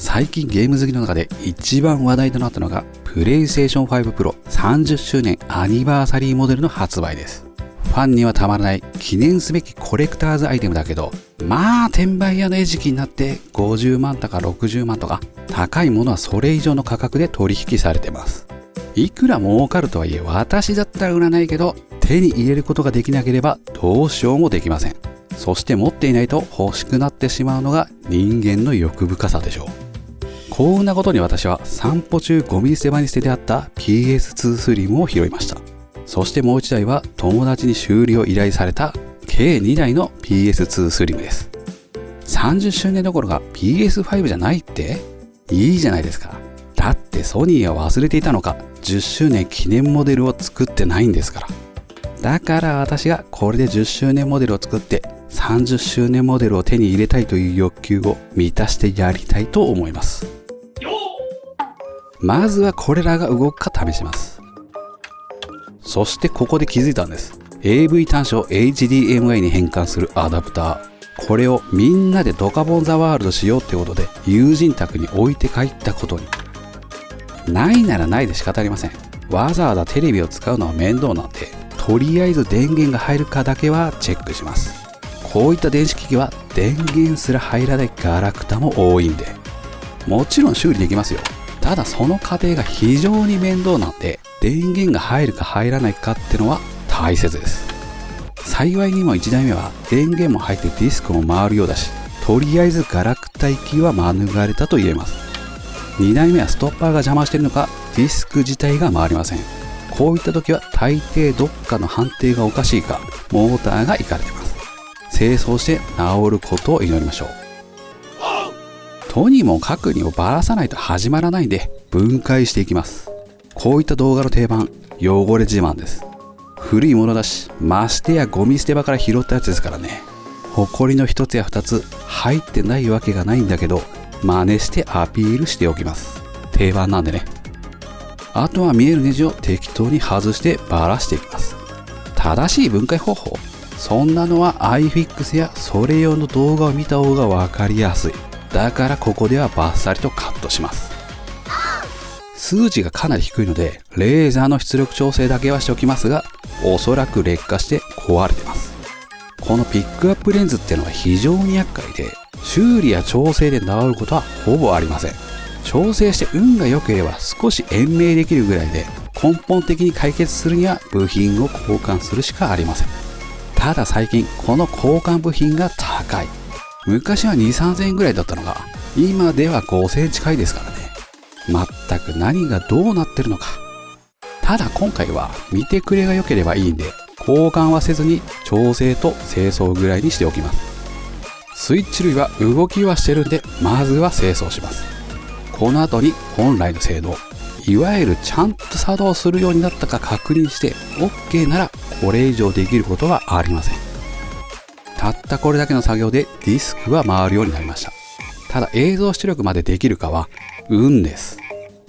最近ゲーム好きの中で一番話題となったのがプレイステーション5 Pro 30周年アニバーサリーモデルの発売です。ファンにはたまらない記念すべきコレクターズアイテムだけど、まあ転売屋の餌食になって50万とか60万とか、高いものはそれ以上の価格で取引されてます。いくら儲かるとはいえ、私だったら売らないけど、手に入れることができなければどうしようもできません。そして持っていないと欲しくなってしまうのが人間の欲深さでしょう。幸運なことに私は散歩中ゴミ捨て場に捨ててあった PS2 スリムを拾いました。そしてもう一台は友達に修理を依頼された計2台の PS2 スリムです。30周年どころか PS5 じゃないっていいじゃないですか。だってソニーは忘れていたのか、10周年記念モデルを作ってないんですから。だから私がこれで10周年モデルを作って30周年モデルを手に入れたいという欲求を満たしてやりたいと思います。まずはこれらが動くか試します。そしてここで気づいたんです。 AV 端子を HDMI に変換するアダプター、これをみんなでドカボンザワールドしようってことで友人宅に置いて帰ったことに。ないならないで仕方ありません。わざわざテレビを使うのは面倒なんで、とりあえず電源が入るかだけはチェックします。こういった電子機器は電源すら入らないガラクタも多いんで、もちろん修理できますよ。ただその過程が非常に面倒なんで、電源が入るか入らないかってのは大切です。幸いにも1台目は電源も入ってディスクも回るようだし、とりあえずガラクタ行きは免れたと言えます。2台目はストッパーが邪魔しているのか、ディスク自体が回りません。こういった時は大抵どっかの判定がおかしいか、モーターがいかれてます。清掃して治ることを祈りましょう。とにもかくにもばらさないと始まらないんで、分解していきます。こういった動画の定番、汚れ自慢です。古いものだし、ましてやゴミ捨て場から拾ったやつですからね。ホコリの一つや二つ入ってないわけがないんだけど、真似してアピールしておきます。定番なんでね。あとは見えるネジを適当に外してばらしていきます。正しい分解方法、そんなのは iFix やそれ用の動画を見た方が分かりやすい。だからここではバッサリとカットします。数値がかなり低いのでレーザーの出力調整だけはしておきますが、おそらく劣化して壊れてます。このピックアップレンズってのは非常に厄介で、修理や調整で治ることはほぼありません。調整して運が良ければ少し延命できるぐらいで、根本的に解決するには部品を交換するしかありません。ただ最近この交換部品が高い。昔は 2,3000 円ぐらいだったのが今では5000円近いですからね。全く何がどうなってるのか。ただ今回は見てくれが良ければいいんで、交換はせずに調整と清掃ぐらいにしておきます。スイッチ類は動きはしてるんで、まずは清掃します。この後に本来の性能、いわゆるちゃんと作動するようになったか確認して OK なら、これ以上できることはありません。たったこれだけの作業でディスクは回るようになりました。ただ映像出力までできるかは運です。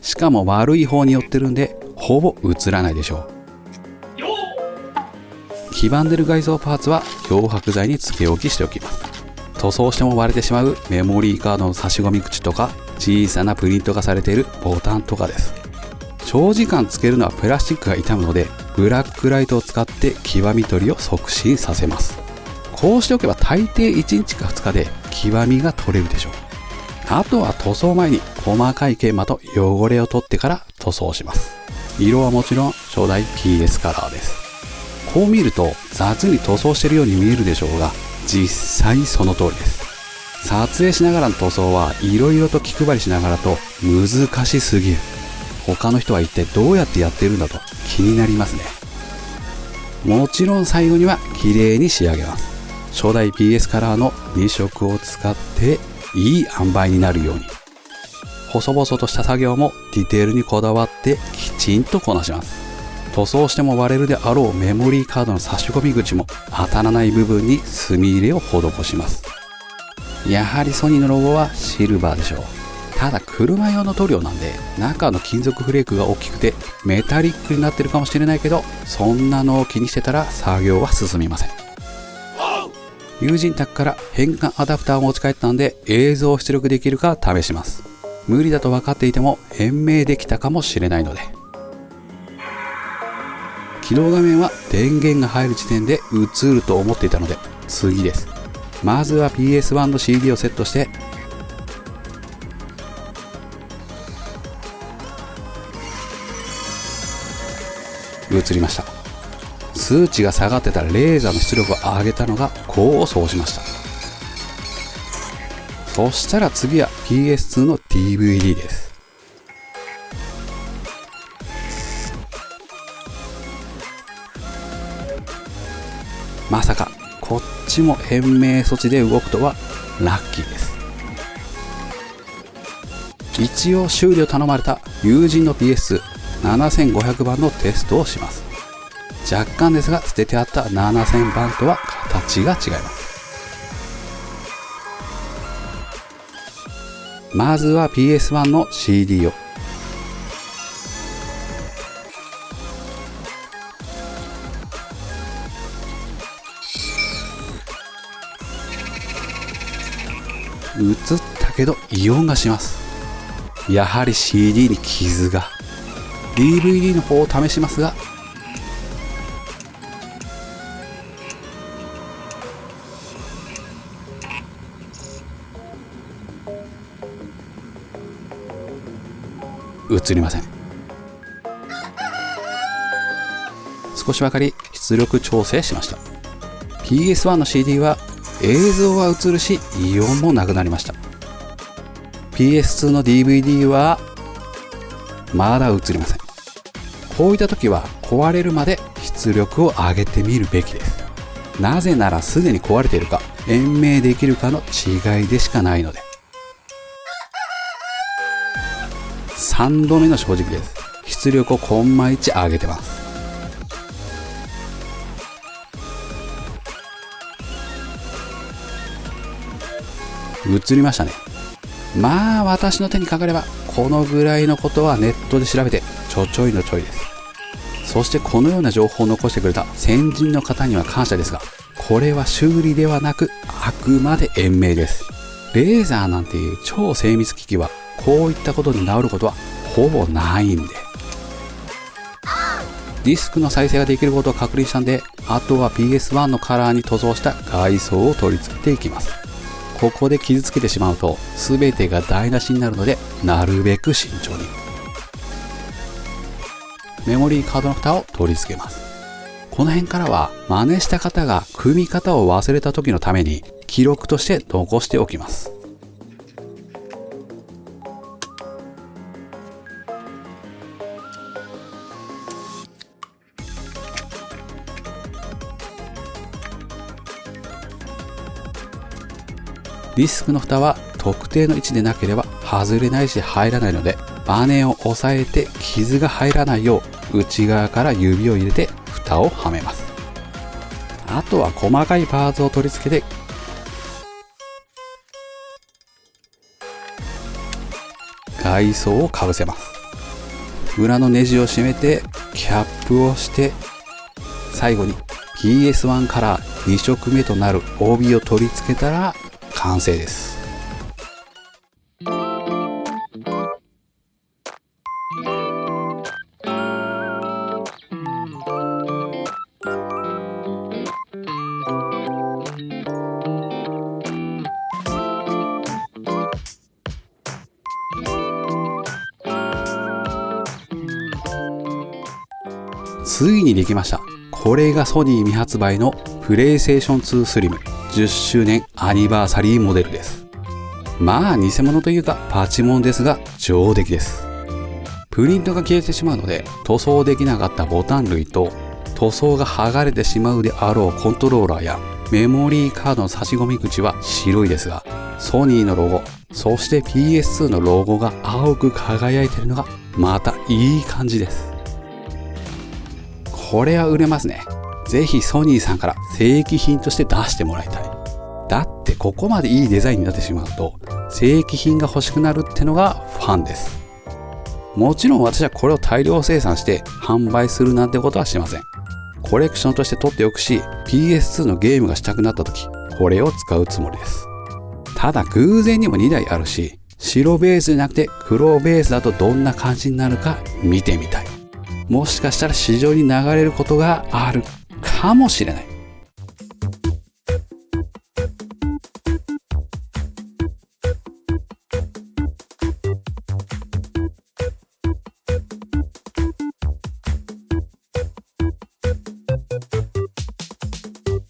しかも悪い方に寄ってるんでほぼ映らないでしょう。黄ばんでる外装パーツは漂白剤につけ置きしておきます。塗装しても割れてしまうメモリーカードの差し込み口とか、小さなプリントがされているボタンとかです。長時間つけるのはプラスチックが傷むので、ブラックライトを使って黄ばみ取りを促進させます。こうしておけば大抵1日か2日で黄ばみが取れるでしょう。あとは塗装前に細かい研磨と汚れを取ってから塗装します。色はもちろん初代 PS カラーです。こう見ると雑に塗装しているように見えるでしょうが、実際その通りです。撮影しながらの塗装はいろいろと気配りしながらと難しすぎる。他の人は一体どうやってやってるんだと気になりますね。もちろん最後には綺麗に仕上げます。初代 PS カラーの2色を使っていい塩梅になるように、細々とした作業もディテールにこだわってきちんとこなします。塗装しても割れるであろうメモリーカードの差し込み口も当たらない部分に墨入れを施します。やはりソニーのロゴはシルバーでしょう。ただ車用の塗料なんで中の金属フレークが大きくてメタリックになってるかもしれないけど、そんなのを気にしてたら作業は進みません。友人宅から変換アダプターを持ち帰ったんで映像を出力できるか試します。無理だと分かっていても延命できたかもしれないので。起動画面は電源が入る時点で映ると思っていたので次です。まずは PS1 の CD をセットして映りました。数値が下がってたレーザーの出力を上げたのが功を奏しました。そしたら次は PS2 の DVD です。まさかこっちも延命措置で動くとはラッキーです。一応修理を頼まれた友人の PS7500 番のテストをします。若干ですが捨ててあった7000番とは形が違います。まずは PS1 の CD を映ったけど異音がします。やはり CD に傷が。 DVD の方を試しますが映りません。少しばかり出力調整しました。 PS1 の CD は映像は映るし異音もなくなりました。 PS2 の DVD はまだ映りません。こういった時は壊れるまで出力を上げてみるべきです。なぜならすでに壊れているか延命できるかの違いでしかないので。3度目の正直です。出力をコンマ1上げてます。映りましたね。まあ私の手にかかればこのぐらいのことはネットで調べてちょいのちょいです。そしてこのような情報を残してくれた先人の方には感謝ですが、これは修理ではなくあくまで延命です。レーザーなんていう超精密機器はこういったことで治ることはほぼないんで。ディスクの再生ができることを確認したんで、あとは PS1 のカラーに塗装した外装を取り付けていきます。ここで傷つけてしまうと全てが台無しになるので、なるべく慎重に。メモリーカードの蓋を取り付けます。この辺からは真似した方が組み方を忘れた時のために記録として残しておきます。ディスクの蓋は特定の位置でなければ外れないし入らないので、バネを押さえて傷が入らないよう内側から指を入れて蓋をはめます。あとは細かいパーツを取り付けて外装をかぶせます。裏のネジを締めてキャップをして、最後に PS1 から2色目となる帯を取り付けたら完成です。ついにできました。これがソニー未発売のプレイステーション2スリム10周年アニバーサリーモデルです。まあ偽物というかパチモンですが上出来です。プリントが消えてしまうので塗装できなかったボタン類と塗装が剥がれてしまうであろうコントローラーやメモリーカードの差し込み口は白いですが、ソニーのロゴ、そして PS2 のロゴが青く輝いているのがまたいい感じです。これは売れますね。ぜひソニーさんから正規品として出してもらいたい。だってここまでいいデザインになってしまうと正規品が欲しくなるってのがファンです。もちろん私はこれを大量生産して販売するなんてことはしません。コレクションとして取っておくし、 PS2 のゲームがしたくなった時これを使うつもりです。ただ偶然にも2台あるし、白ベースじゃなくて黒ベースだとどんな感じになるか見てみたい。もしかしたら市場に流れることがあるかもしれない。